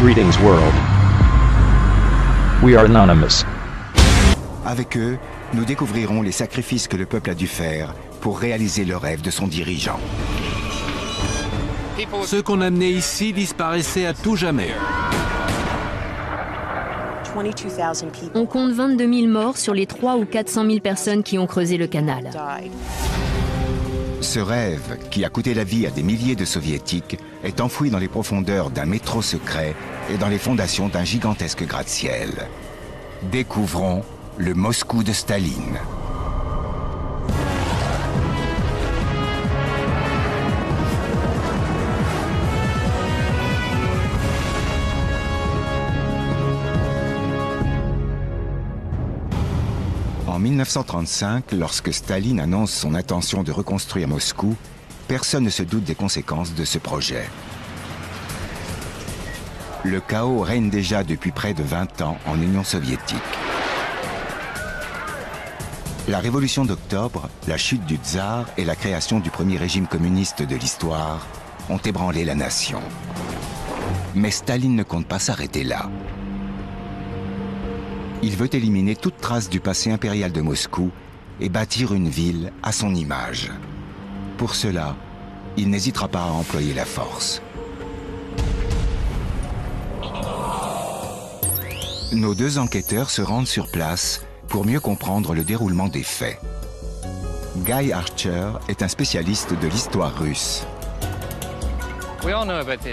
Greetings world. We are anonymous. Avec eux, nous découvrirons les sacrifices que le peuple a dû faire pour réaliser le rêve de son dirigeant. Ceux qu'on amenait ici disparaissaient à tout jamais. On compte 22 000 morts sur les 300 ou 400 000 personnes qui ont creusé le canal. Ce rêve, qui a coûté la vie à des milliers de Soviétiques, est enfoui dans les profondeurs d'un métro secret et dans les fondations d'un gigantesque gratte-ciel. Découvrons le Moscou de Staline. En 1935, lorsque Staline annonce son intention de reconstruire Moscou, personne ne se doute des conséquences de ce projet. Le chaos règne déjà depuis près de 20 ans en Union soviétique. La révolution d'octobre, la chute du tsar et la création du premier régime communiste de l'histoire ont ébranlé la nation. Mais Staline ne compte pas s'arrêter là. Il veut éliminer toute trace du passé impérial de Moscou et bâtir une ville à son image. Pour cela, il n'hésitera pas à employer la force. Nos deux enquêteurs se rendent sur place pour mieux comprendre le déroulement des faits. Guy Archer est un spécialiste de l'histoire russe.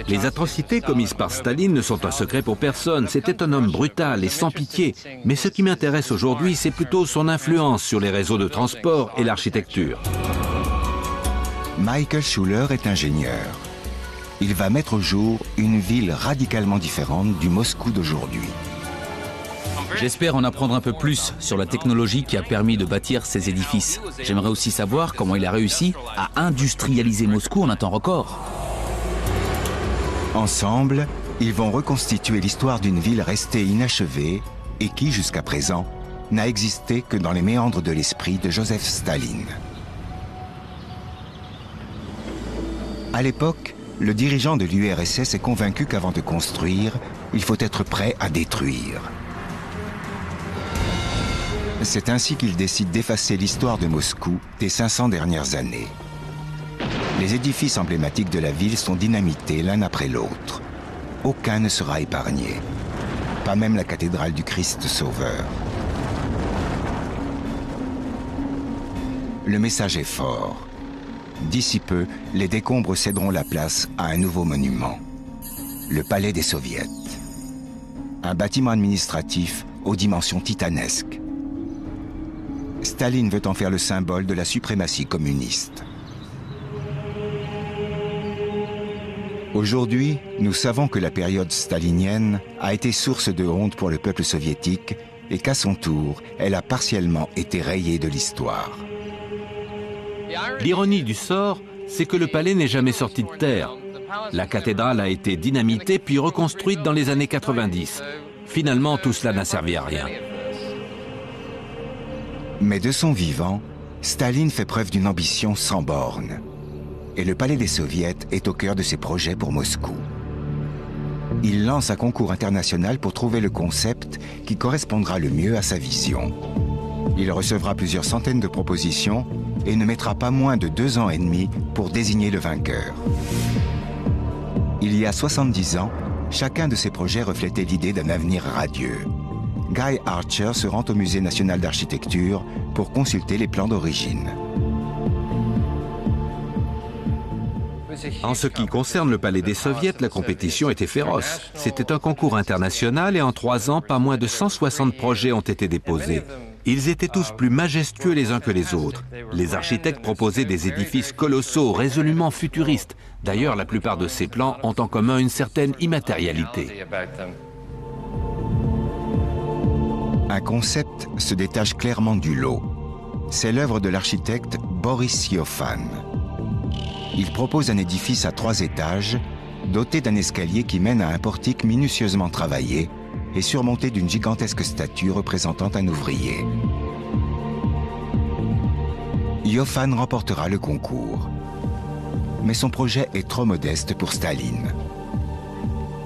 Les atrocités commises par Staline ne sont un secret pour personne. C'était un homme brutal et sans pitié. Mais ce qui m'intéresse aujourd'hui, c'est plutôt son influence sur les réseaux de transport et l'architecture. Michael Schuller est ingénieur. Il va mettre au jour une ville radicalement différente du Moscou d'aujourd'hui. J'espère en apprendre un peu plus sur la technologie qui a permis de bâtir ces édifices. J'aimerais aussi savoir comment il a réussi à industrialiser Moscou en un temps record. Ensemble, ils vont reconstituer l'histoire d'une ville restée inachevée et qui, jusqu'à présent, n'a existé que dans les méandres de l'esprit de Joseph Staline. À l'époque, le dirigeant de l'URSS est convaincu qu'avant de construire, il faut être prêt à détruire. C'est ainsi qu'il décide d'effacer l'histoire de Moscou des 500 dernières années. Les édifices emblématiques de la ville sont dynamités l'un après l'autre. Aucun ne sera épargné. Pas même la cathédrale du Christ Sauveur. Le message est fort. D'ici peu, les décombres céderont la place à un nouveau monument. Le palais des Soviets. Un bâtiment administratif aux dimensions titanesques. Staline veut en faire le symbole de la suprématie communiste. Aujourd'hui, nous savons que la période stalinienne a été source de honte pour le peuple soviétique et qu'à son tour, elle a partiellement été rayée de l'histoire. L'ironie du sort, c'est que le palais n'est jamais sorti de terre. La cathédrale a été dynamitée puis reconstruite dans les années 90. Finalement, tout cela n'a servi à rien. Mais de son vivant, Staline fait preuve d'une ambition sans bornes. Et le palais des Soviets est au cœur de ses projets pour Moscou. Il lance un concours international pour trouver le concept qui correspondra le mieux à sa vision. Il recevra plusieurs centaines de propositions et ne mettra pas moins de 2 ans et demi pour désigner le vainqueur. Il y a 70 ans, chacun de ces projets reflétait l'idée d'un avenir radieux. Guy Archer se rend au Musée national d'architecture pour consulter les plans d'origine. En ce qui concerne le palais des Soviets, la compétition était féroce. C'était un concours international et en 3 ans, pas moins de 160 projets ont été déposés. Ils étaient tous plus majestueux les uns que les autres. Les architectes proposaient des édifices colossaux, résolument futuristes. D'ailleurs, la plupart de ces plans ont en commun une certaine immatérialité. Un concept se détache clairement du lot. C'est l'œuvre de l'architecte Boris Iofan. Il propose un édifice à 3 étages, doté d'un escalier qui mène à un portique minutieusement travaillé et surmonté d'une gigantesque statue représentant un ouvrier. Iofan remportera le concours. Mais son projet est trop modeste pour Staline.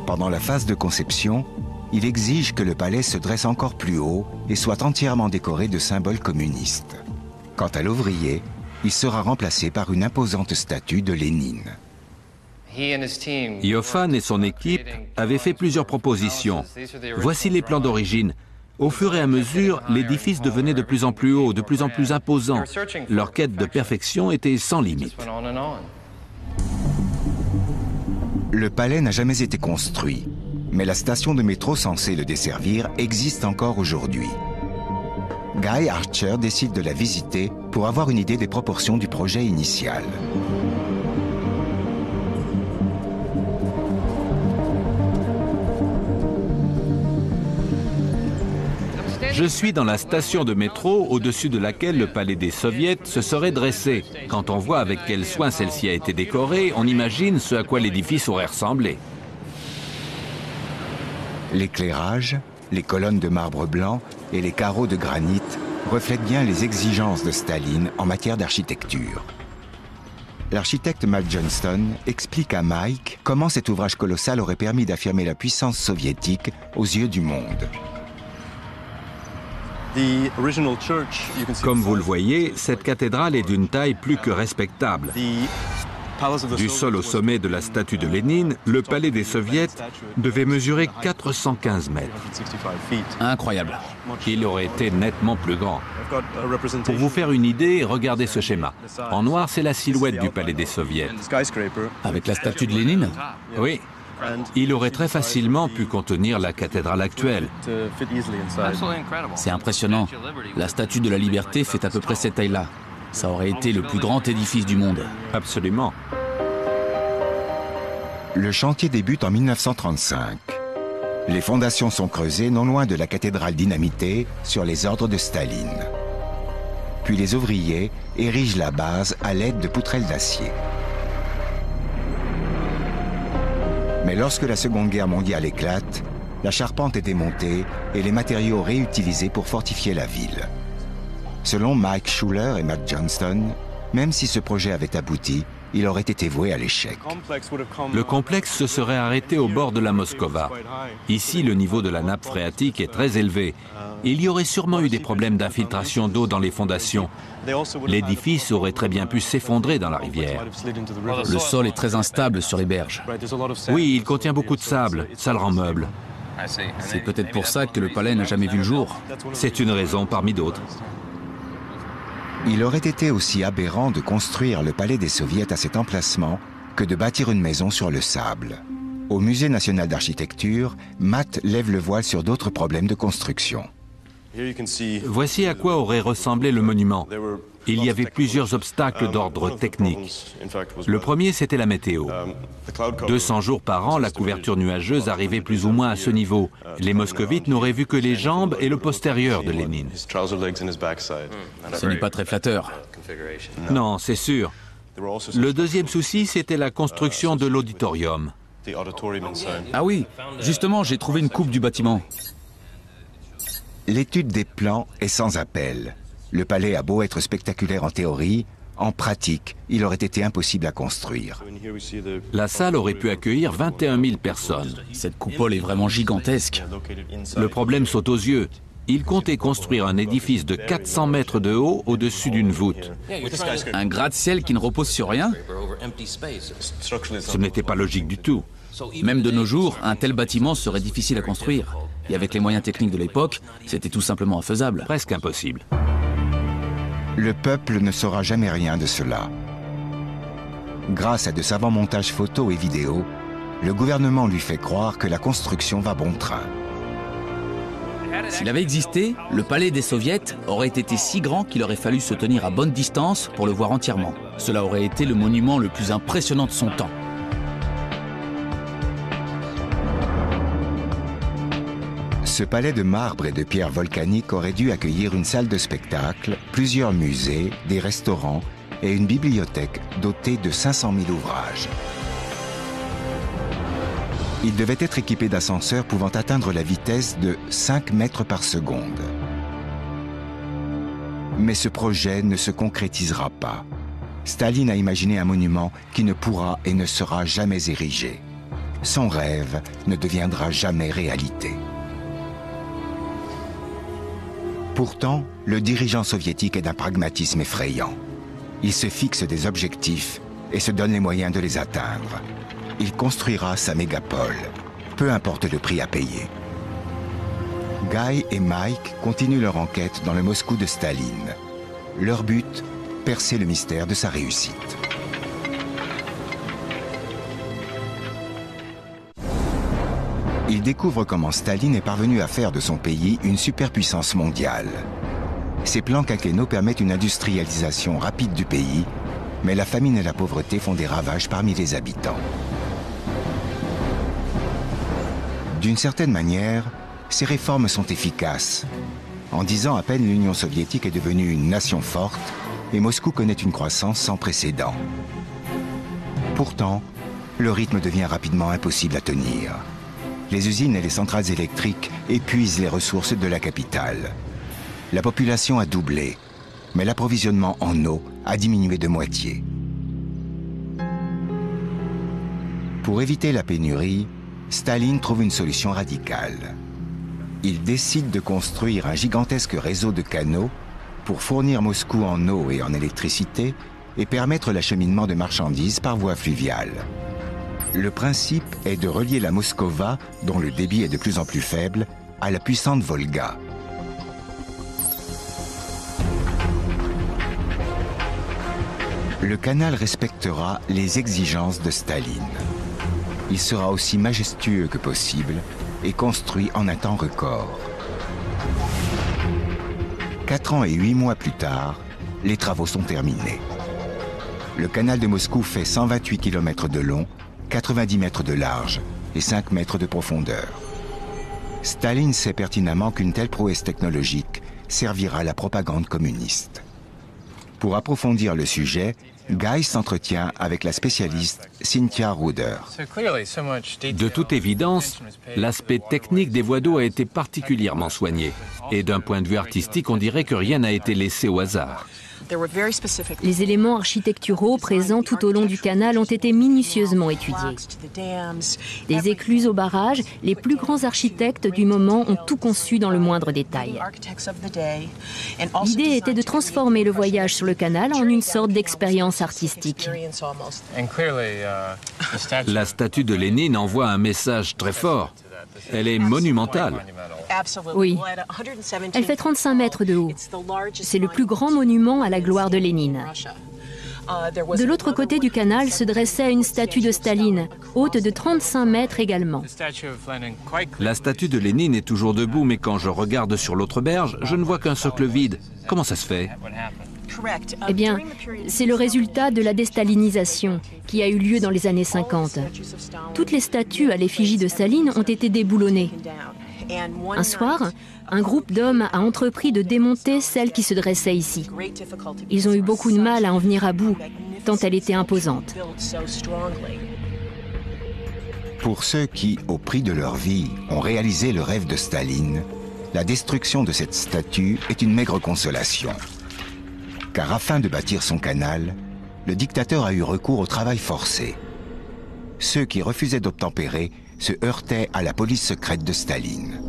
Pendant la phase de conception, il exige que le palais se dresse encore plus haut et soit entièrement décoré de symboles communistes. Quant à l'ouvrier, il sera remplacé par une imposante statue de Lénine. Iofan et son équipe avaient fait plusieurs propositions. Voici les plans d'origine. Au fur et à mesure, l'édifice devenait de plus en plus haut, de plus en plus imposant. Leur quête de perfection était sans limite. Le palais n'a jamais été construit, mais la station de métro censée le desservir existe encore aujourd'hui. Guy Archer décide de la visiter pour avoir une idée des proportions du projet initial. Je suis dans la station de métro au-dessus de laquelle le palais des Soviets se serait dressé. Quand on voit avec quel soin celle-ci a été décorée, on imagine ce à quoi l'édifice aurait ressemblé. L'éclairage, les colonnes de marbre blanc et les carreaux de granit reflètent bien les exigences de Staline en matière d'architecture. L'architecte Matt Johnston explique à Mike comment cet ouvrage colossal aurait permis d'affirmer la puissance soviétique aux yeux du monde. Comme vous le voyez, cette cathédrale est d'une taille plus que respectable. Du sol au sommet de la statue de Lénine, le palais des Soviets devait mesurer 415 mètres. Incroyable. Il aurait été nettement plus grand. Pour vous faire une idée, regardez ce schéma. En noir, c'est la silhouette du palais des Soviets. Avec la statue de Lénine? Oui. Il aurait très facilement pu contenir la cathédrale actuelle. C'est impressionnant. La statue de la Liberté fait à peu près cette taille-là. Ça aurait été le plus grand édifice du monde. Absolument. Le chantier débute en 1935. Les fondations sont creusées non loin de la cathédrale dynamitée sur les ordres de Staline. Puis les ouvriers érigent la base à l'aide de poutrelles d'acier. Mais lorsque la Seconde Guerre mondiale éclate, la charpente est démontée et les matériaux réutilisés pour fortifier la ville. Selon Mike Schuller et Matt Johnston, même si ce projet avait abouti, il aurait été voué à l'échec. Le complexe se serait arrêté au bord de la Moskova. Ici, le niveau de la nappe phréatique est très élevé. Il y aurait sûrement eu des problèmes d'infiltration d'eau dans les fondations. L'édifice aurait très bien pu s'effondrer dans la rivière. Le sol est très instable sur les berges. Oui, il contient beaucoup de sable, ça le rend meuble. C'est peut-être pour ça que le palais n'a jamais vu le jour. C'est une raison parmi d'autres. Il aurait été aussi aberrant de construire le palais des Soviets à cet emplacement que de bâtir une maison sur le sable. Au Musée national d'architecture, Matt lève le voile sur d'autres problèmes de construction. Voici à quoi aurait ressemblé le monument. Il y avait plusieurs obstacles d'ordre technique. Le premier, c'était la météo. 200 jours par an, la couverture nuageuse arrivait plus ou moins à ce niveau. Les moscovites n'auraient vu que les jambes et le postérieur de Lénine. Ce n'est pas très flatteur. Non, c'est sûr. Le deuxième souci, c'était la construction de l'auditorium. Ah oui, justement, j'ai trouvé une coupe du bâtiment. L'étude des plans est sans appel. Le palais a beau être spectaculaire en théorie, en pratique, il aurait été impossible à construire. La salle aurait pu accueillir 21 000 personnes. Cette coupole est vraiment gigantesque. Le problème saute aux yeux. Il comptait construire un édifice de 400 mètres de haut au-dessus d'une voûte. Un gratte-ciel qui ne repose sur rien? Ce n'était pas logique du tout. Même de nos jours, un tel bâtiment serait difficile à construire. Et avec les moyens techniques de l'époque, c'était tout simplement infaisable. Presque impossible. Le peuple ne saura jamais rien de cela. Grâce à de savants montages photos et vidéos, le gouvernement lui fait croire que la construction va bon train. S'il avait existé, le palais des Soviets aurait été si grand qu'il aurait fallu se tenir à bonne distance pour le voir entièrement. Cela aurait été le monument le plus impressionnant de son temps. Ce palais de marbre et de pierre volcanique aurait dû accueillir une salle de spectacle, plusieurs musées, des restaurants et une bibliothèque dotée de 500 000 ouvrages. Il devait être équipé d'ascenseurs pouvant atteindre la vitesse de 5 mètres par seconde. Mais ce projet ne se concrétisera pas. Staline a imaginé un monument qui ne pourra et ne sera jamais érigé. son rêve ne deviendra jamais réalité. Pourtant, le dirigeant soviétique est d'un pragmatisme effrayant. Il se fixe des objectifs et se donne les moyens de les atteindre. Il construira sa mégapole, peu importe le prix à payer. Guy et Mike continuent leur enquête dans le Moscou de Staline. Leur but, percer le mystère de sa réussite. Ils découvrent comment Staline est parvenu à faire de son pays une superpuissance mondiale. Ses plans quinquennaux permettent une industrialisation rapide du pays, mais la famine et la pauvreté font des ravages parmi les habitants. D'une certaine manière, ces réformes sont efficaces. En 10 ans à peine, l'Union soviétique est devenue une nation forte et Moscou connaît une croissance sans précédent. Pourtant, le rythme devient rapidement impossible à tenir. Les usines et les centrales électriques épuisent les ressources de la capitale. La population a doublé, mais l'approvisionnement en eau a diminué de moitié. Pour éviter la pénurie, Staline trouve une solution radicale. Il décide de construire un gigantesque réseau de canaux pour fournir Moscou en eau et en électricité et permettre l'acheminement de marchandises par voie fluviale. Le principe est de relier la Moskova, dont le débit est de plus en plus faible, à la puissante Volga. Le canal respectera les exigences de Staline. Il sera aussi majestueux que possible et construit en un temps record. 4 ans et 8 mois plus tard, les travaux sont terminés. Le canal de Moscou fait 128 km de long, 90 mètres de large et 5 mètres de profondeur. Staline sait pertinemment qu'une telle prouesse technologique servira à la propagande communiste. Pour approfondir le sujet, Guy s'entretient avec la spécialiste Cynthia Ruder. De toute évidence, l'aspect technique des voies d'eau a été particulièrement soigné. Et d'un point de vue artistique, on dirait que rien n'a été laissé au hasard. Les éléments architecturaux présents tout au long du canal ont été minutieusement étudiés. Des écluses aux barrages, les plus grands architectes du moment ont tout conçu dans le moindre détail. L'idée était de transformer le voyage sur le canal en une sorte d'expérience artistique. La statue de Lénine envoie un message très fort. Elle est monumentale. Oui, elle fait 35 mètres de haut. C'est le plus grand monument à la gloire de Lénine. De l'autre côté du canal se dressait une statue de Staline, haute de 35 mètres également. La statue de Lénine est toujours debout, mais quand je regarde sur l'autre berge, je ne vois qu'un socle vide. Comment ça se fait ? Eh bien, c'est le résultat de la déstalinisation qui a eu lieu dans les années 50. Toutes les statues à l'effigie de Staline ont été déboulonnées. Un soir, un groupe d'hommes a entrepris de démonter celle qui se dressait ici. Ils ont eu beaucoup de mal à en venir à bout, tant elle était imposante. Pour ceux qui, au prix de leur vie, ont réalisé le rêve de Staline, la destruction de cette statue est une maigre consolation. Car afin de bâtir son canal, le dictateur a eu recours au travail forcé. Ceux qui refusaient d'obtempérer se heurtaient à la police secrète de Staline.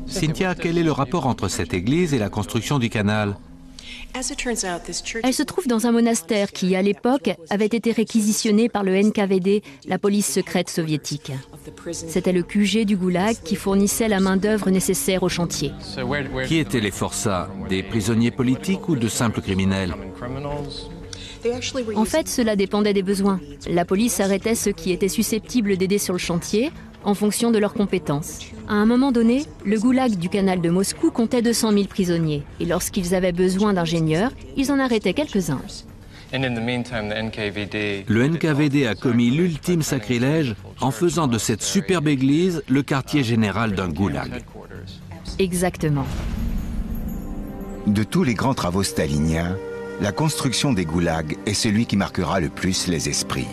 Cynthia, quel est le rapport entre cette église et la construction du canal ? Elle se trouve dans un monastère qui, à l'époque, avait été réquisitionné par le NKVD, la police secrète soviétique. C'était le QG du Goulag qui fournissait la main-d'œuvre nécessaire au chantier. Qui étaient les forçats ? Des prisonniers politiques ou de simples criminels ? En fait, cela dépendait des besoins. La police arrêtait ceux qui étaient susceptibles d'aider sur le chantier en fonction de leurs compétences. À un moment donné, le goulag du canal de Moscou comptait 200 000 prisonniers. Et lorsqu'ils avaient besoin d'ingénieurs, ils en arrêtaient quelques-uns. Le NKVD a commis l'ultime sacrilège en faisant de cette superbe église le quartier général d'un goulag. Exactement. De tous les grands travaux staliniens, la construction des goulags est celui qui marquera le plus les esprits.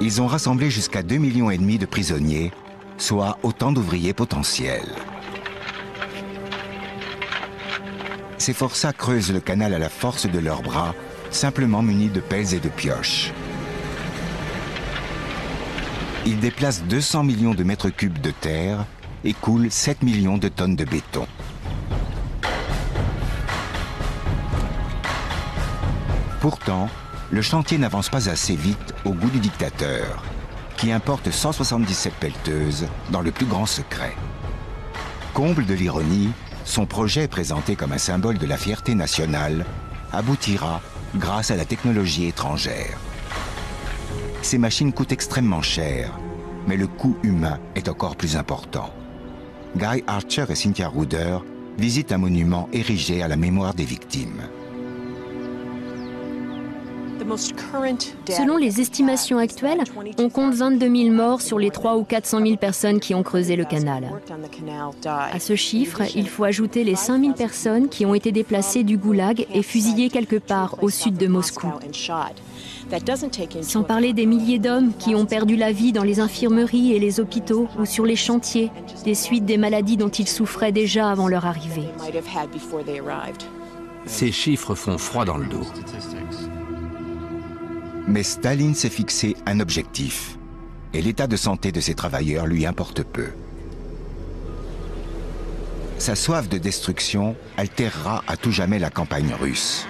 Ils ont rassemblé jusqu'à 2,5 millions de prisonniers, soit autant d'ouvriers potentiels. Ces forçats creusent le canal à la force de leurs bras, simplement munis de pelles et de pioches. Il déplace 200 millions de mètres cubes de terre et coule 7 millions de tonnes de béton. Pourtant, le chantier n'avance pas assez vite au goût du dictateur, qui importe 177 pelleteuses dans le plus grand secret. Comble de l'ironie, son projet, présenté comme un symbole de la fierté nationale, aboutira grâce à la technologie étrangère. Ces machines coûtent extrêmement cher, mais le coût humain est encore plus important. Guy Archer et Cynthia Ruder visitent un monument érigé à la mémoire des victimes. Selon les estimations actuelles, on compte 22 000 morts sur les 300 ou 400 000 personnes qui ont creusé le canal. À ce chiffre, il faut ajouter les 5 000 personnes qui ont été déplacées du goulag et fusillées quelque part au sud de Moscou. Sans parler des milliers d'hommes qui ont perdu la vie dans les infirmeries et les hôpitaux ou sur les chantiers, des suites des maladies dont ils souffraient déjà avant leur arrivée. Ces chiffres font froid dans le dos. Mais Staline s'est fixé un objectif, et l'état de santé de ses travailleurs lui importe peu. Sa soif de destruction altérera à tout jamais la campagne russe.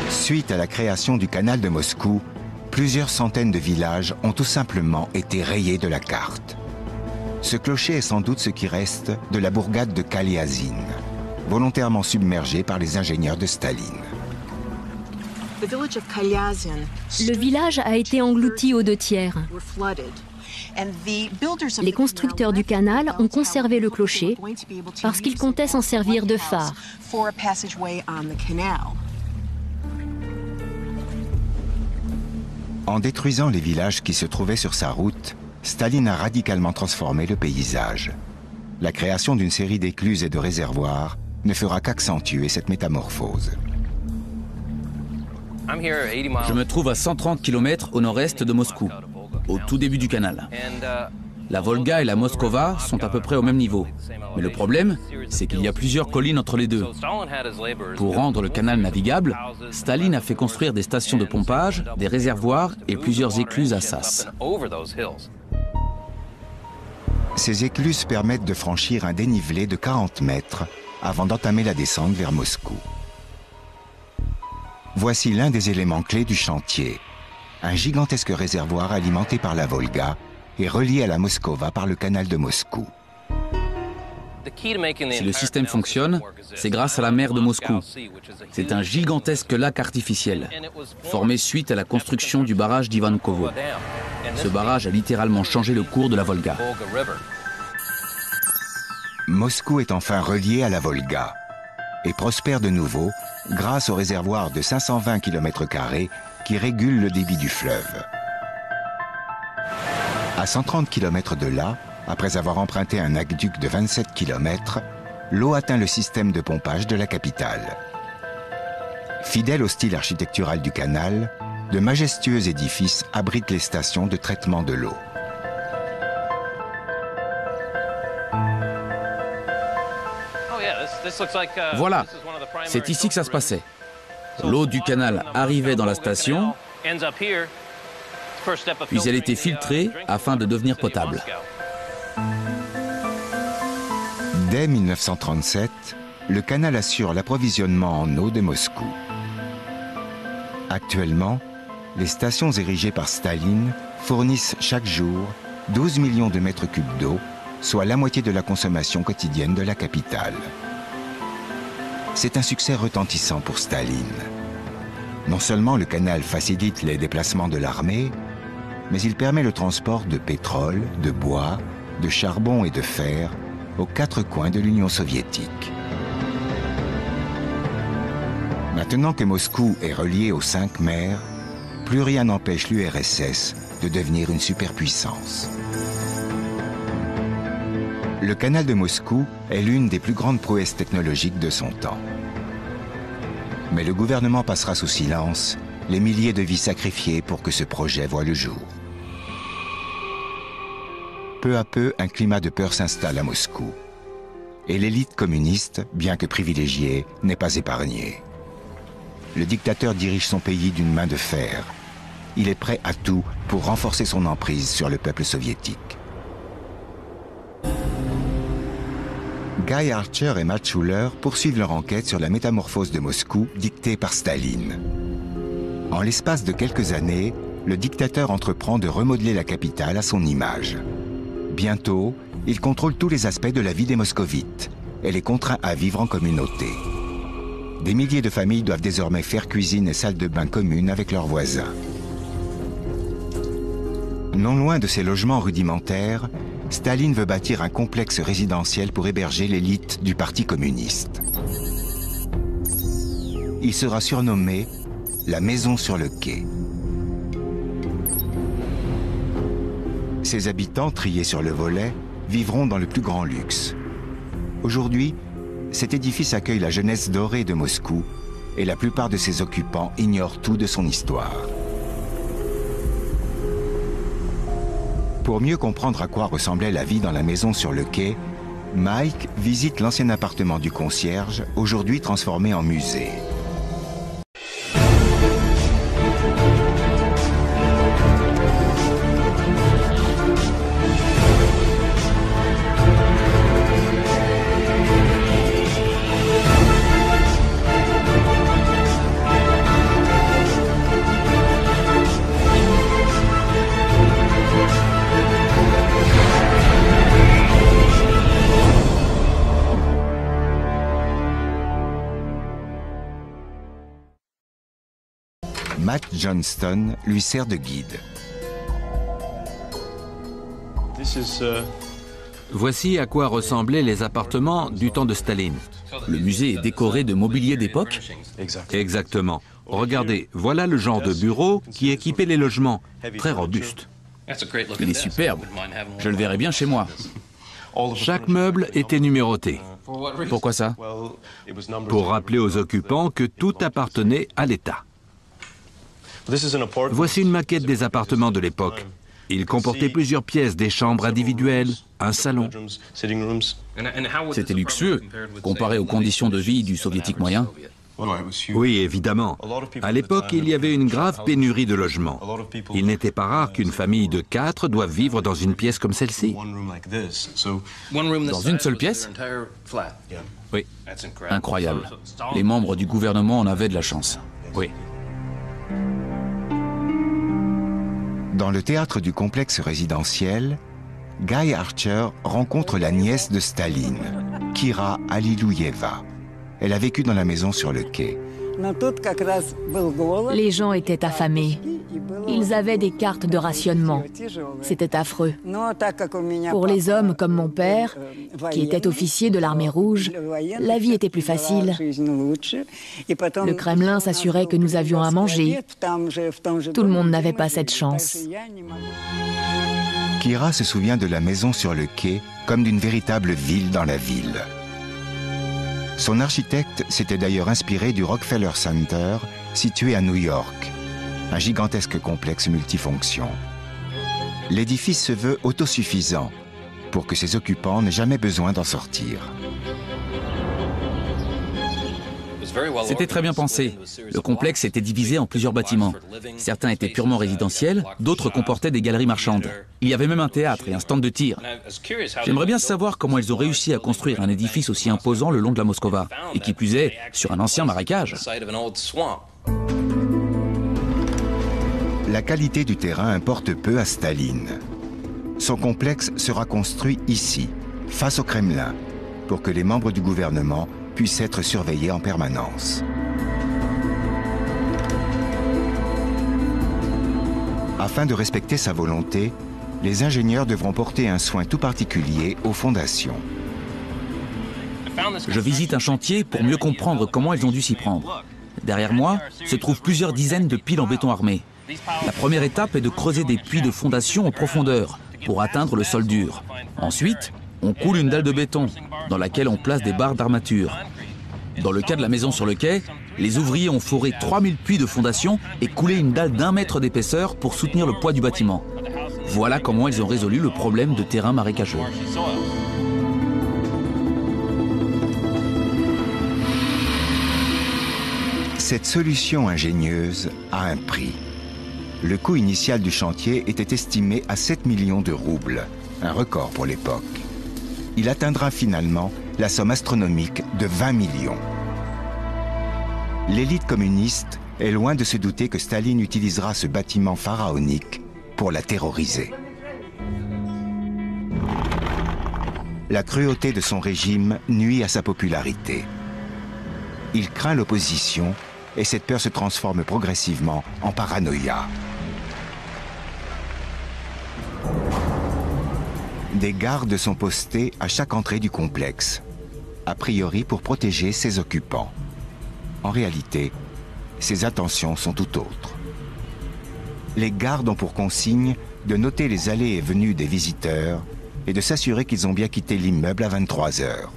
Suite à la création du canal de Moscou, plusieurs centaines de villages ont tout simplement été rayés de la carte. Ce clocher est sans doute ce qui reste de la bourgade de Kaliazin, volontairement submergée par les ingénieurs de Staline. Le village a été englouti aux 2/3. Les constructeurs du canal ont conservé le clocher parce qu'ils comptaient s'en servir de phare. En détruisant les villages qui se trouvaient sur sa route, Staline a radicalement transformé le paysage. La création d'une série d'écluses et de réservoirs ne fera qu'accentuer cette métamorphose. Je me trouve à 130 km au nord-est de Moscou, au tout début du canal. La Volga et la Moskova sont à peu près au même niveau. Mais le problème, c'est qu'il y a plusieurs collines entre les deux. Pour rendre le canal navigable, Staline a fait construire des stations de pompage, des réservoirs et plusieurs écluses à sas. Ces écluses permettent de franchir un dénivelé de 40 mètres avant d'entamer la descente vers Moscou. Voici l'un des éléments clés du chantier, un gigantesque réservoir alimenté par la Volga et relié à la Moskova par le canal de Moscou. Si le système fonctionne, c'est grâce à la mer de Moscou. C'est un gigantesque lac artificiel, formé suite à la construction du barrage d'Ivankovo. Ce barrage a littéralement changé le cours de la Volga. Moscou est enfin relié à la Volga et prospère de nouveau grâce au réservoir de 520 km² qui régule le débit du fleuve. À 130 km de là, après avoir emprunté un aqueduc de 27 km, l'eau atteint le système de pompage de la capitale. Fidèle au style architectural du canal, de majestueux édifices abritent les stations de traitement de l'eau. Voilà, c'est ici que ça se passait. L'eau du canal arrivait dans la station, puis elle était filtrée afin de devenir potable. Dès 1937, le canal assure l'approvisionnement en eau de Moscou. Actuellement, les stations érigées par Staline fournissent chaque jour 12 millions de mètres cubes d'eau, soit la moitié de la consommation quotidienne de la capitale. C'est un succès retentissant pour Staline. Non seulement le canal facilite les déplacements de l'armée, mais il permet le transport de pétrole, de bois, de charbon et de fer aux quatre coins de l'Union soviétique. Maintenant que Moscou est relié aux 5 mers, plus rien n'empêche l'URSS de devenir une superpuissance. Le canal de Moscou est l'une des plus grandes prouesses technologiques de son temps. Mais le gouvernement passera sous silence les milliers de vies sacrifiées pour que ce projet voie le jour. Peu à peu, un climat de peur s'installe à Moscou. Et l'élite communiste, bien que privilégiée, n'est pas épargnée. Le dictateur dirige son pays d'une main de fer. il est prêt à tout pour renforcer son emprise sur le peuple soviétique. Guy Archer et Matt Schuller poursuivent leur enquête sur la métamorphose de Moscou dictée par Staline. En l'espace de quelques années, le dictateur entreprend de remodeler la capitale à son image. Bientôt, il contrôle tous les aspects de la vie des moscovites et les contraint à vivre en communauté. Des milliers de familles doivent désormais faire cuisine et salle de bain communes avec leurs voisins. Non loin de ces logements rudimentaires, Staline veut bâtir un complexe résidentiel pour héberger l'élite du Parti communiste. Il sera surnommé la Maison sur le quai. Ses habitants, triés sur le volet, vivront dans le plus grand luxe. Aujourd'hui, cet édifice accueille la jeunesse dorée de Moscou et la plupart de ses occupants ignorent tout de son histoire. Pour mieux comprendre à quoi ressemblait la vie dans la maison sur le quai, Mike visite l'ancien appartement du concierge, aujourd'hui transformé en musée. Matt Johnston lui sert de guide. Voici à quoi ressemblaient les appartements du temps de Staline. Le musée est décoré de mobilier d'époque. Exactement. Regardez, voilà le genre de bureau qui équipait les logements. Très robuste. Il est superbe. Je le verrai bien chez moi. Chaque meuble était numéroté. Pourquoi ça? Pour rappeler aux occupants que tout appartenait à l'État. Voici une maquette des appartements de l'époque. Il comportait plusieurs pièces, des chambres individuelles, un salon. C'était luxueux, comparé aux conditions de vie du soviétique moyen. Oui, évidemment. À l'époque, il y avait une grave pénurie de logements. Il n'était pas rare qu'une famille de 4 doive vivre dans une pièce comme celle-ci. Dans une seule pièce? Oui. Incroyable. Les membres du gouvernement en avaient de la chance. Oui. Dans le théâtre du complexe résidentiel, Guy Archer rencontre la nièce de Staline, Kira Alilouyeva. Elle a vécu dans la maison sur le quai. Les gens étaient affamés. Ils avaient des cartes de rationnement. C'était affreux. Pour les hommes comme mon père, qui était officier de l'armée rouge, la vie était plus facile. Le Kremlin s'assurait que nous avions à manger. Tout le monde n'avait pas cette chance. Kira se souvient de la maison sur le quai comme d'une véritable ville dans la ville. Son architecte s'était d'ailleurs inspiré du Rockefeller Center, situé à New York, un gigantesque complexe multifonction. L'édifice se veut autosuffisant pour que ses occupants n'aient jamais besoin d'en sortir. C'était très bien pensé. Le complexe était divisé en plusieurs bâtiments. Certains étaient purement résidentiels, d'autres comportaient des galeries marchandes. Il y avait même un théâtre et un stand de tir. J'aimerais bien savoir comment ils ont réussi à construire un édifice aussi imposant le long de la Moskova, et qui plus est, sur un ancien marécage. La qualité du terrain importe peu à Staline. Son complexe sera construit ici, face au Kremlin, pour que les membres du gouvernement puissent être surveillés en permanence. Afin de respecter sa volonté, les ingénieurs devront porter un soin tout particulier aux fondations. Je visite un chantier pour mieux comprendre comment ils ont dû s'y prendre. Derrière moi se trouvent plusieurs dizaines de piles en béton armé. La première étape est de creuser des puits de fondation en profondeur pour atteindre le sol dur. Ensuite, on coule une dalle de béton dans laquelle on place des barres d'armature. Dans le cas de la maison sur le quai, les ouvriers ont foré 3000 puits de fondation et coulé une dalle d'1 mètre d'épaisseur pour soutenir le poids du bâtiment. Voilà comment ils ont résolu le problème de terrain marécageux. Cette solution ingénieuse a un prix. Le coût initial du chantier était estimé à 7 millions de roubles, un record pour l'époque. Il atteindra finalement la somme astronomique de 20 millions. L'élite communiste est loin de se douter que Staline utilisera ce bâtiment pharaonique pour la terroriser. La cruauté de son régime nuit à sa popularité. Il craint l'opposition et cette peur se transforme progressivement en paranoïa. Des gardes sont postés à chaque entrée du complexe, a priori pour protéger ses occupants. En réalité, ses intentions sont tout autres. Les gardes ont pour consigne de noter les allées et venues des visiteurs et de s'assurer qu'ils ont bien quitté l'immeuble à 23 heures.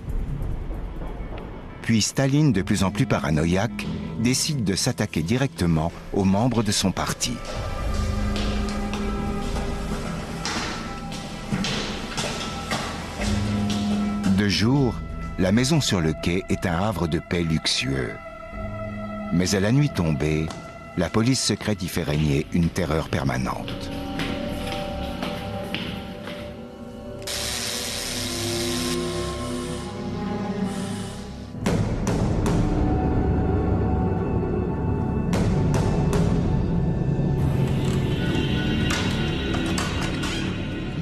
Puis Staline, de plus en plus paranoïaque, décide de s'attaquer directement aux membres de son parti. De jour, la maison sur le quai est un havre de paix luxueux. Mais à la nuit tombée, la police secrète y fait régner une terreur permanente.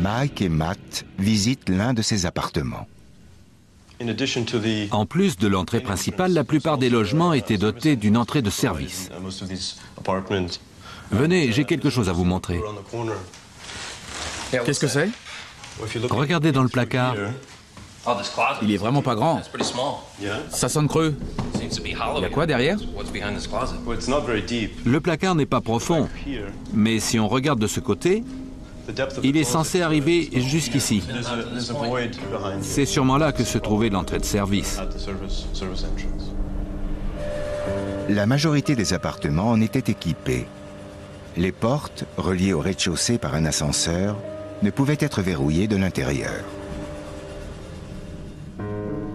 Mike et Matt visitent l'un de ses appartements. En plus de l'entrée principale, la plupart des logements étaient dotés d'une entrée de service. Venez, j'ai quelque chose à vous montrer. Qu'est-ce que c'est? Regardez dans le placard. Il est vraiment pas grand. Ça sonne creux. Il y a quoi derrière? Le placard n'est pas profond, mais si on regarde de ce côté, il est censé arriver jusqu'ici. C'est sûrement là que se trouvait l'entrée de service. La majorité des appartements en étaient équipés. Les portes, reliées au rez-de-chaussée par un ascenseur, ne pouvaient être verrouillées de l'intérieur.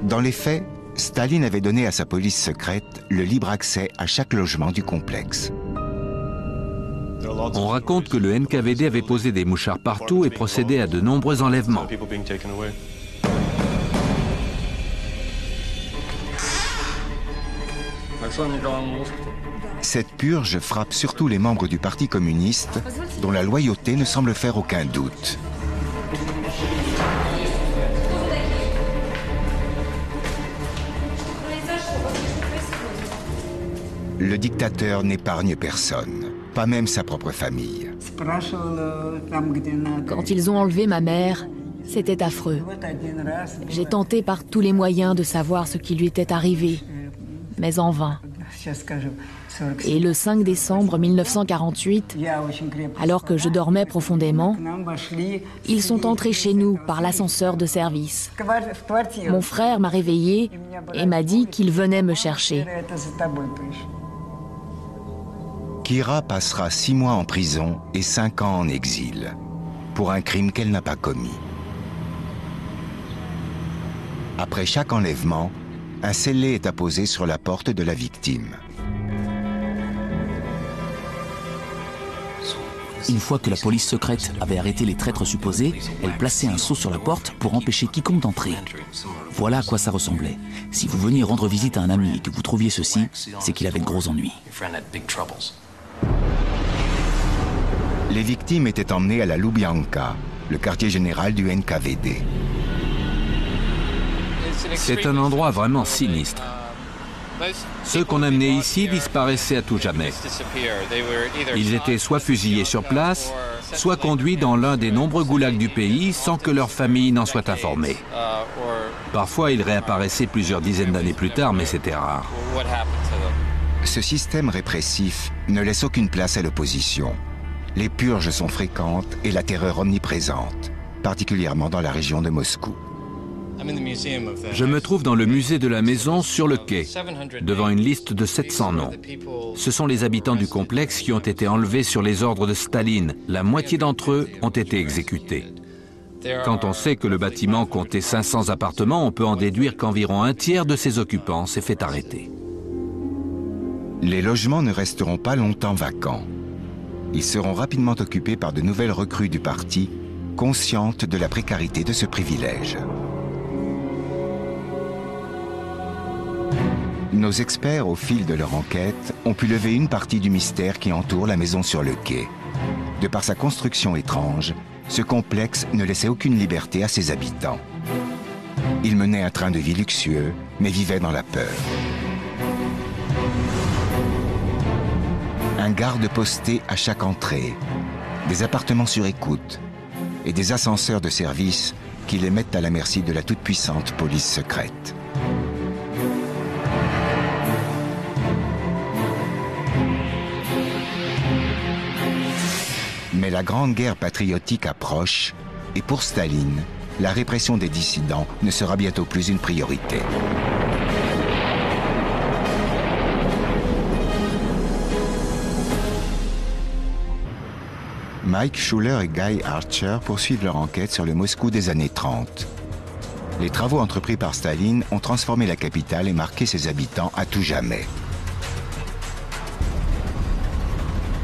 Dans les faits, Staline avait donné à sa police secrète le libre accès à chaque logement du complexe. On raconte que le NKVD avait posé des mouchards partout et procédé à de nombreux enlèvements. Cette purge frappe surtout les membres du Parti communiste, dont la loyauté ne semble faire aucun doute. Le dictateur n'épargne personne, pas même sa propre famille. Quand ils ont enlevé ma mère, c'était affreux. J'ai tenté par tous les moyens de savoir ce qui lui était arrivé, mais en vain. Et le 5 décembre 1948, alors que je dormais profondément, ils sont entrés chez nous par l'ascenseur de service. Mon frère m'a réveillée et m'a dit qu'il venait me chercher. Kira passera 6 mois en prison et 5 ans en exil, pour un crime qu'elle n'a pas commis. Après chaque enlèvement, un scellé est apposé sur la porte de la victime. Une fois que la police secrète avait arrêté les traîtres supposés, elle plaçait un sceau sur la porte pour empêcher quiconque d'entrer. Voilà à quoi ça ressemblait. Si vous veniez rendre visite à un ami et que vous trouviez ceci, c'est qu'il avait de gros ennuis. Les victimes étaient emmenées à la Loubianka, le quartier général du NKVD. C'est un endroit vraiment sinistre. Ceux qu'on amenait ici disparaissaient à tout jamais. Ils étaient soit fusillés sur place, soit conduits dans l'un des nombreux goulags du pays sans que leur famille n'en soit informée. Parfois, ils réapparaissaient plusieurs dizaines d'années plus tard, mais c'était rare. Ce système répressif ne laisse aucune place à l'opposition. Les purges sont fréquentes et la terreur omniprésente, particulièrement dans la région de Moscou. Je me trouve dans le musée de la maison sur le quai, devant une liste de 700 noms. Ce sont les habitants du complexe qui ont été enlevés sur les ordres de Staline. La moitié d'entre eux ont été exécutés. Quand on sait que le bâtiment comptait 500 appartements, on peut en déduire qu'environ un tiers de ses occupants s'est fait arrêter. Les logements ne resteront pas longtemps vacants. Ils seront rapidement occupés par de nouvelles recrues du parti, conscientes de la précarité de ce privilège. Nos experts, au fil de leur enquête, ont pu lever une partie du mystère qui entoure la maison sur le quai. De par sa construction étrange, ce complexe ne laissait aucune liberté à ses habitants. Ils menaient un train de vie luxueux, mais vivaient dans la peur. Un garde posté à chaque entrée, des appartements sur écoute et des ascenseurs de service qui les mettent à la merci de la toute-puissante police secrète. Mais la Grande Guerre patriotique approche et pour Staline, la répression des dissidents ne sera bientôt plus une priorité. Mike Schuller et Guy Archer poursuivent leur enquête sur le Moscou des années 30. Les travaux entrepris par Staline ont transformé la capitale et marqué ses habitants à tout jamais.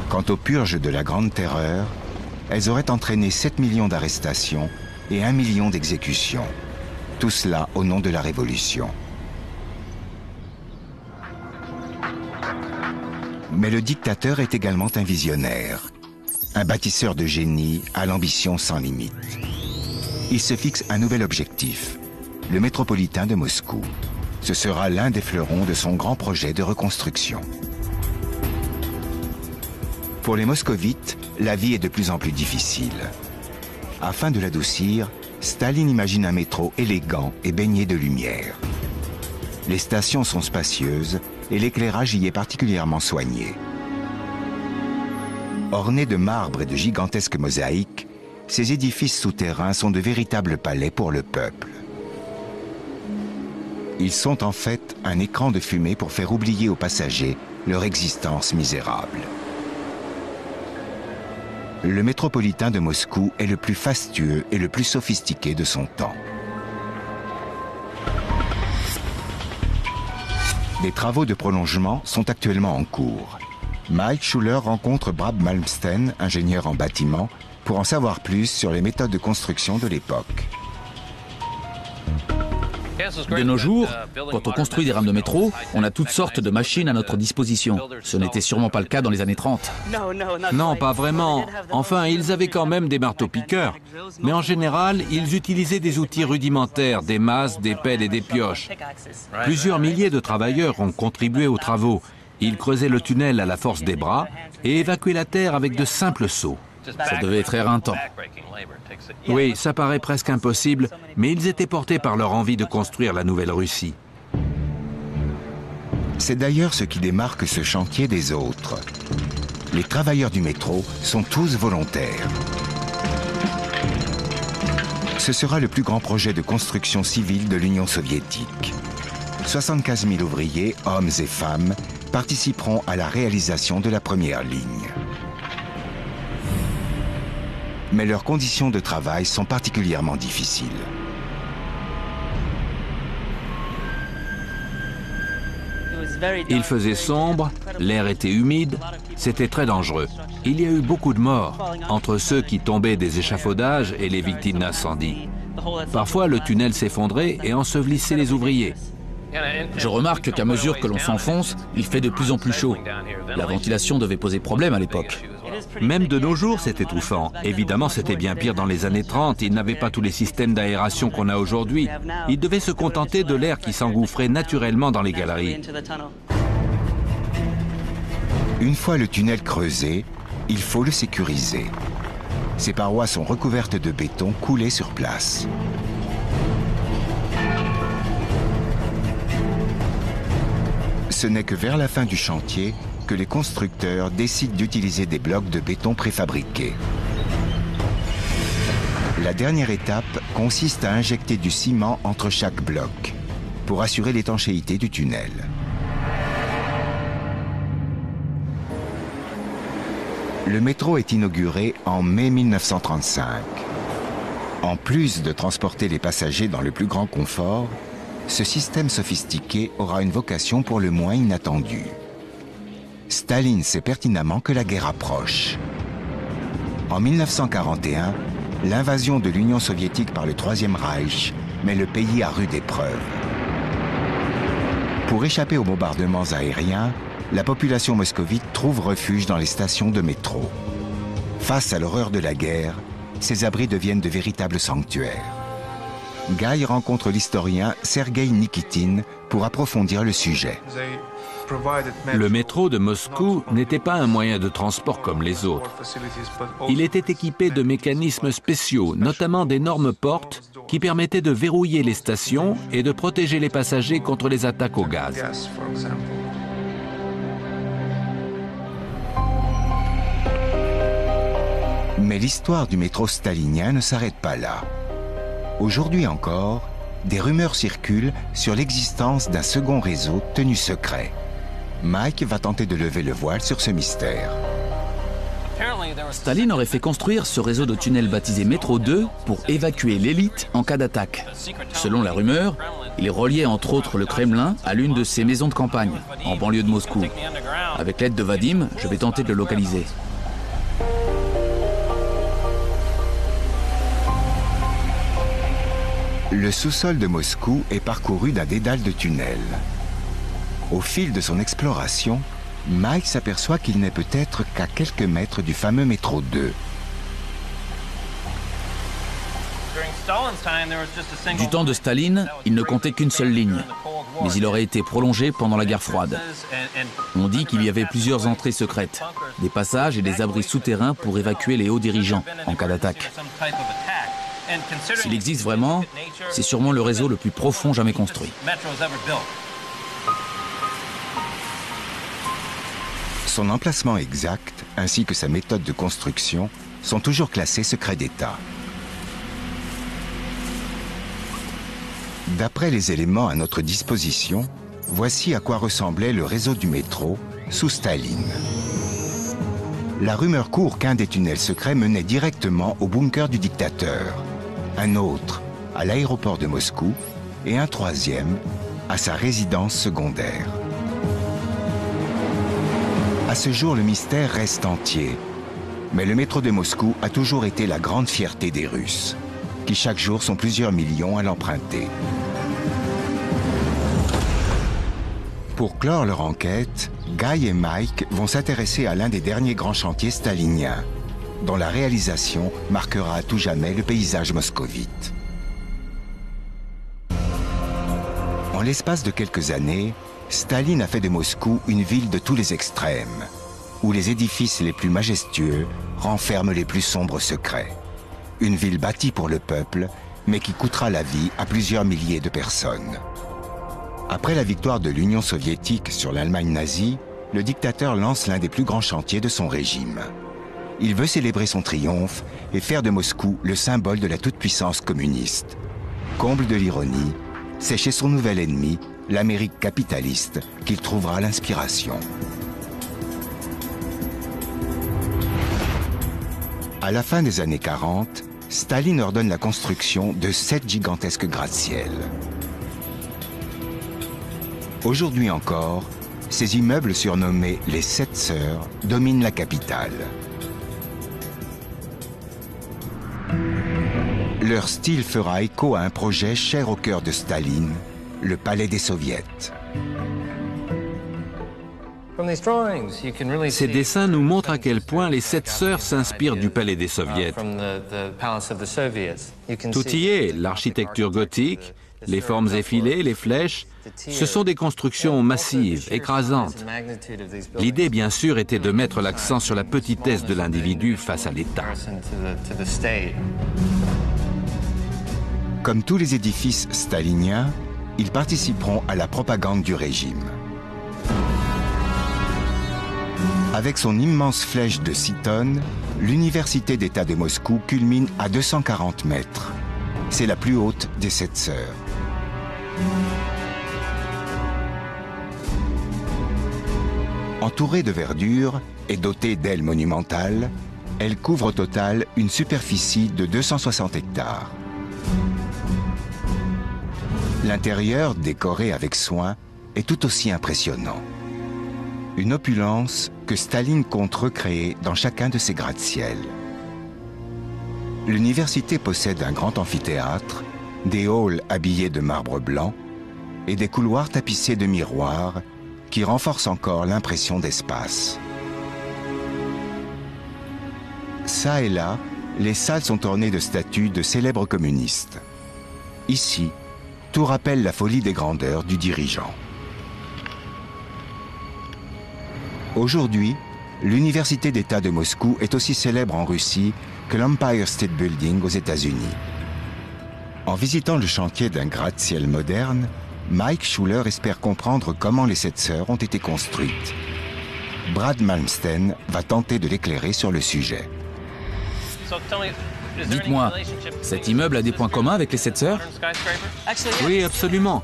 Quant aux purges de la Grande Terreur, elles auraient entraîné 7 millions d'arrestations et 1 million d'exécutions. Tout cela au nom de la Révolution. Mais le dictateur est également un visionnaire. Un bâtisseur de génie à l'ambition sans limite. Il se fixe un nouvel objectif, le métropolitain de Moscou. Ce sera l'un des fleurons de son grand projet de reconstruction. Pour les moscovites, la vie est de plus en plus difficile. Afin de l'adoucir, Staline imagine un métro élégant et baigné de lumière. Les stations sont spacieuses et l'éclairage y est particulièrement soigné. Ornés de marbre et de gigantesques mosaïques, ces édifices souterrains sont de véritables palais pour le peuple. Ils sont en fait un écran de fumée pour faire oublier aux passagers leur existence misérable. Le métropolitain de Moscou est le plus fastueux et le plus sophistiqué de son temps. Des travaux de prolongement sont actuellement en cours. Mike Schuller rencontre Brad Malmsten, ingénieur en bâtiment, pour en savoir plus sur les méthodes de construction de l'époque. De nos jours, quand on construit des rames de métro, on a toutes sortes de machines à notre disposition. Ce n'était sûrement pas le cas dans les années 30. Non, pas vraiment. Enfin, ils avaient quand même des marteaux-piqueurs. Mais en général, ils utilisaient des outils rudimentaires, des masses, des pelles et des pioches. Plusieurs milliers de travailleurs ont contribué aux travaux. Ils creusaient le tunnel à la force des bras et évacuaient la terre avec de simples seaux. Ça devait être éreintant. Oui, ça paraît presque impossible, mais ils étaient portés par leur envie de construire la nouvelle Russie. C'est d'ailleurs ce qui démarque ce chantier des autres. Les travailleurs du métro sont tous volontaires. Ce sera le plus grand projet de construction civile de l'Union soviétique. 75 000 ouvriers, hommes et femmes, participeront à la réalisation de la première ligne. Mais leurs conditions de travail sont particulièrement difficiles. Il faisait sombre, l'air était humide, c'était très dangereux. Il y a eu beaucoup de morts, entre ceux qui tombaient des échafaudages et les victimes d'incendie. Parfois, le tunnel s'effondrait et ensevelissait les ouvriers. Je remarque qu'à mesure que l'on s'enfonce, il fait de plus en plus chaud. La ventilation devait poser problème à l'époque. Même de nos jours, c'est étouffant. Évidemment, c'était bien pire dans les années 30. Ils n'avaient pas tous les systèmes d'aération qu'on a aujourd'hui. Ils devaient se contenter de l'air qui s'engouffrait naturellement dans les galeries. Une fois le tunnel creusé, il faut le sécuriser. Ses parois sont recouvertes de béton coulé sur place. Ce n'est que vers la fin du chantier que les constructeurs décident d'utiliser des blocs de béton préfabriqués. La dernière étape consiste à injecter du ciment entre chaque bloc pour assurer l'étanchéité du tunnel. Le métro est inauguré en mai 1935. En plus de transporter les passagers dans le plus grand confort, ce système sophistiqué aura une vocation pour le moins inattendue. Staline sait pertinemment que la guerre approche. En 1941, l'invasion de l'Union soviétique par le Troisième Reich met le pays à rude épreuve. Pour échapper aux bombardements aériens, la population moscovite trouve refuge dans les stations de métro. Face à l'horreur de la guerre, ces abris deviennent de véritables sanctuaires. Guy rencontre l'historien Sergueï Nikitine pour approfondir le sujet. Le métro de Moscou n'était pas un moyen de transport comme les autres. Il était équipé de mécanismes spéciaux, notamment d'énormes portes qui permettaient de verrouiller les stations et de protéger les passagers contre les attaques au gaz. Mais l'histoire du métro stalinien ne s'arrête pas là. Aujourd'hui encore, des rumeurs circulent sur l'existence d'un second réseau tenu secret. Mike va tenter de lever le voile sur ce mystère. Staline aurait fait construire ce réseau de tunnels baptisé Métro 2 pour évacuer l'élite en cas d'attaque. Selon la rumeur, il reliait entre autres le Kremlin à l'une de ses maisons de campagne, en banlieue de Moscou. Avec l'aide de Vadim, je vais tenter de le localiser. Le sous-sol de Moscou est parcouru d'un dédale de tunnels. Au fil de son exploration, Mike s'aperçoit qu'il n'est peut-être qu'à quelques mètres du fameux métro 2. Du temps de Staline, il ne comptait qu'une seule ligne, mais il aurait été prolongé pendant la guerre froide. On dit qu'il y avait plusieurs entrées secrètes, des passages et des abris souterrains pour évacuer les hauts dirigeants en cas d'attaque. S'il existe vraiment, c'est sûrement le réseau le plus profond jamais construit. Son emplacement exact, ainsi que sa méthode de construction, sont toujours classés secret d'État. D'après les éléments à notre disposition, voici à quoi ressemblait le réseau du métro sous Staline. La rumeur court qu'un des tunnels secrets menait directement au bunker du dictateur, un autre à l'aéroport de Moscou et un troisième à sa résidence secondaire. À ce jour, le mystère reste entier. Mais le métro de Moscou a toujours été la grande fierté des Russes, qui chaque jour sont plusieurs millions à l'emprunter. Pour clore leur enquête, Guy et Mike vont s'intéresser à l'un des derniers grands chantiers staliniens, dont la réalisation marquera à tout jamais le paysage moscovite. En l'espace de quelques années, Staline a fait de Moscou une ville de tous les extrêmes, où les édifices les plus majestueux renferment les plus sombres secrets. Une ville bâtie pour le peuple, mais qui coûtera la vie à plusieurs milliers de personnes. Après la victoire de l'Union soviétique sur l'Allemagne nazie, le dictateur lance l'un des plus grands chantiers de son régime. Il veut célébrer son triomphe et faire de Moscou le symbole de la toute-puissance communiste. Comble de l'ironie, c'est chez son nouvel ennemi, l'Amérique capitaliste, qu'il trouvera l'inspiration. À la fin des années 40, Staline ordonne la construction de 7 gigantesques gratte-ciel. Aujourd'hui encore, ces immeubles surnommés les 7 Sœurs dominent la capitale. Leur style fera écho à un projet cher au cœur de Staline, le Palais des Soviets. Ces dessins nous montrent à quel point les 7 sœurs s'inspirent du Palais des Soviets. Tout y est, l'architecture gothique, les formes effilées, les flèches, ce sont des constructions massives, écrasantes. L'idée, bien sûr, était de mettre l'accent sur la petitesse de l'individu face à l'État. Comme tous les édifices staliniens, ils participeront à la propagande du régime. Avec son immense flèche de 6 tonnes, l'université d'État de Moscou culmine à 240 mètres. C'est la plus haute des 7 sœurs. Entourée de verdure et dotée d'ailes monumentales, elle couvre au total une superficie de 260 hectares. L'intérieur, décoré avec soin, est tout aussi impressionnant. Une opulence que Staline compte recréer dans chacun de ses gratte-ciel. l'université possède un grand amphithéâtre, des halls habillés de marbre blanc et des couloirs tapissés de miroirs qui renforcent encore l'impression d'espace. Ça et là, les salles sont ornées de statues de célèbres communistes. Ici, tout rappelle la folie des grandeurs du dirigeant. Aujourd'hui, l'Université d'État de Moscou est aussi célèbre en Russie que l'Empire State Building aux États-Unis. En visitant le chantier d'un gratte-ciel moderne, Mike Schuller espère comprendre comment les 7 sœurs ont été construites. Brad Malmsten va tenter de l'éclairer sur le sujet. Dites-moi, cet immeuble a des points communs avec les 7 sœurs? Oui, absolument.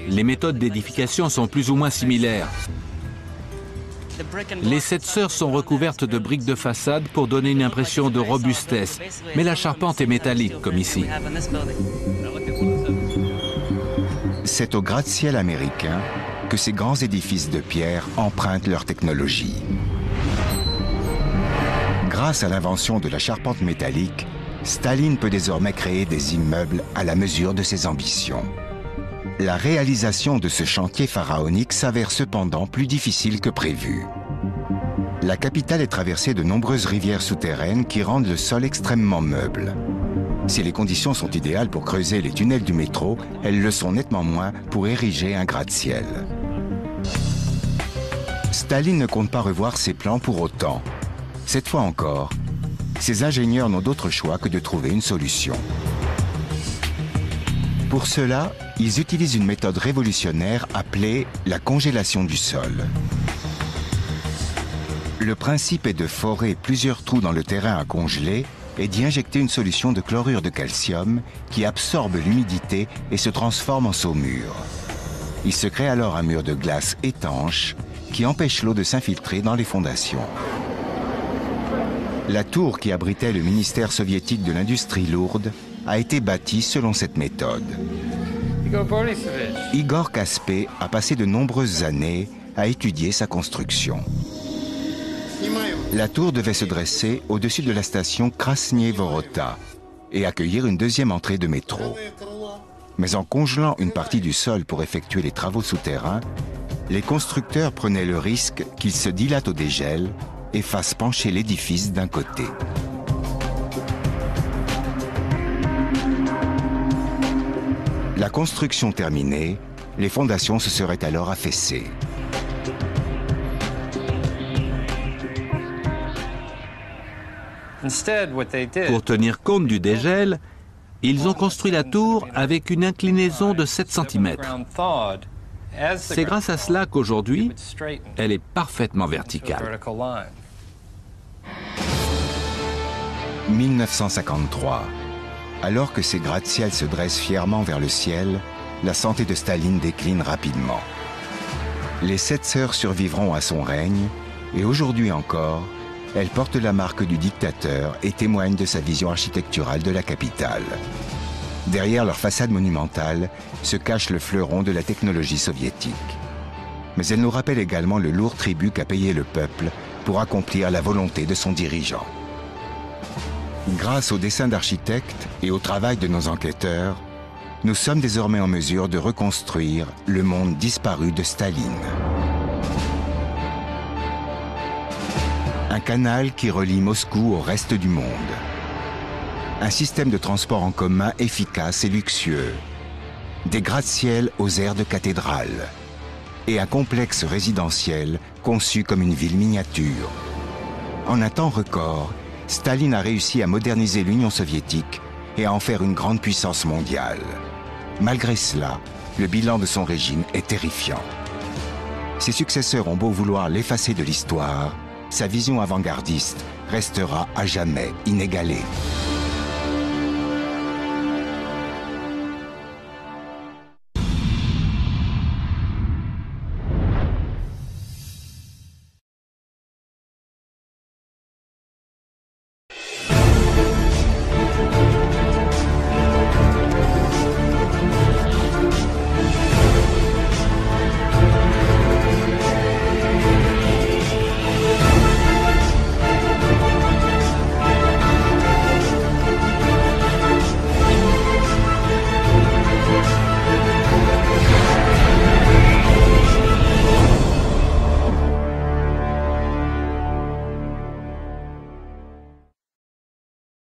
Les méthodes d'édification sont plus ou moins similaires. Les 7 sœurs sont recouvertes de briques de façade pour donner une impression de robustesse, mais la charpente est métallique, comme ici. C'est au gratte-ciel américain que ces grands édifices de pierre empruntent leur technologie. Grâce à l'invention de la charpente métallique, Staline peut désormais créer des immeubles à la mesure de ses ambitions. La réalisation de ce chantier pharaonique s'avère cependant plus difficile que prévu. La capitale est traversée de nombreuses rivières souterraines qui rendent le sol extrêmement meuble. Si les conditions sont idéales pour creuser les tunnels du métro, elles le sont nettement moins pour ériger un gratte-ciel. Staline ne compte pas revoir ses plans pour autant. Cette fois encore, ses ingénieurs n'ont d'autre choix que de trouver une solution. Pour cela, ils utilisent une méthode révolutionnaire appelée la congélation du sol. Le principe est de forer plusieurs trous dans le terrain à congeler et d'y injecter une solution de chlorure de calcium qui absorbe l'humidité et se transforme en saumure. Il se crée alors un mur de glace étanche qui empêche l'eau de s'infiltrer dans les fondations. La tour qui abritait le ministère soviétique de l'industrie lourde a été bâtie selon cette méthode. Igor Kaspé a passé de nombreuses années à étudier sa construction. La tour devait se dresser au-dessus de la station Krasnie Vorota et accueillir une deuxième entrée de métro. Mais en congelant une partie du sol pour effectuer les travaux souterrains, les constructeurs prenaient le risque qu'il se dilate au dégel et fasse pencher l'édifice d'un côté. La construction terminée, les fondations se seraient alors affaissées. Pour tenir compte du dégel, ils ont construit la tour avec une inclinaison de 7 cm. C'est grâce à cela qu'aujourd'hui, elle est parfaitement verticale. 1953. Alors que ces gratte-ciels se dressent fièrement vers le ciel, la santé de Staline décline rapidement. Les 7 sœurs survivront à son règne et aujourd'hui encore, elles portent la marque du dictateur et témoignent de sa vision architecturale de la capitale. Derrière leur façade monumentale se cache le fleuron de la technologie soviétique. Mais elle nous rappelle également le lourd tribut qu'a payé le peuple pour accomplir la volonté de son dirigeant. Grâce aux dessins d'architectes et au travail de nos enquêteurs, nous sommes désormais en mesure de reconstruire le monde disparu de Staline. Un canal qui relie Moscou au reste du monde. Un système de transport en commun efficace et luxueux. Des gratte-ciels aux airs de cathédrale. Et un complexe résidentiel conçu comme une ville miniature. En un temps record, Staline a réussi à moderniser l'Union soviétique et à en faire une grande puissance mondiale. Malgré cela, le bilan de son régime est terrifiant. Ses successeurs ont beau vouloir l'effacer de l'histoire, sa vision avant-gardiste restera à jamais inégalée.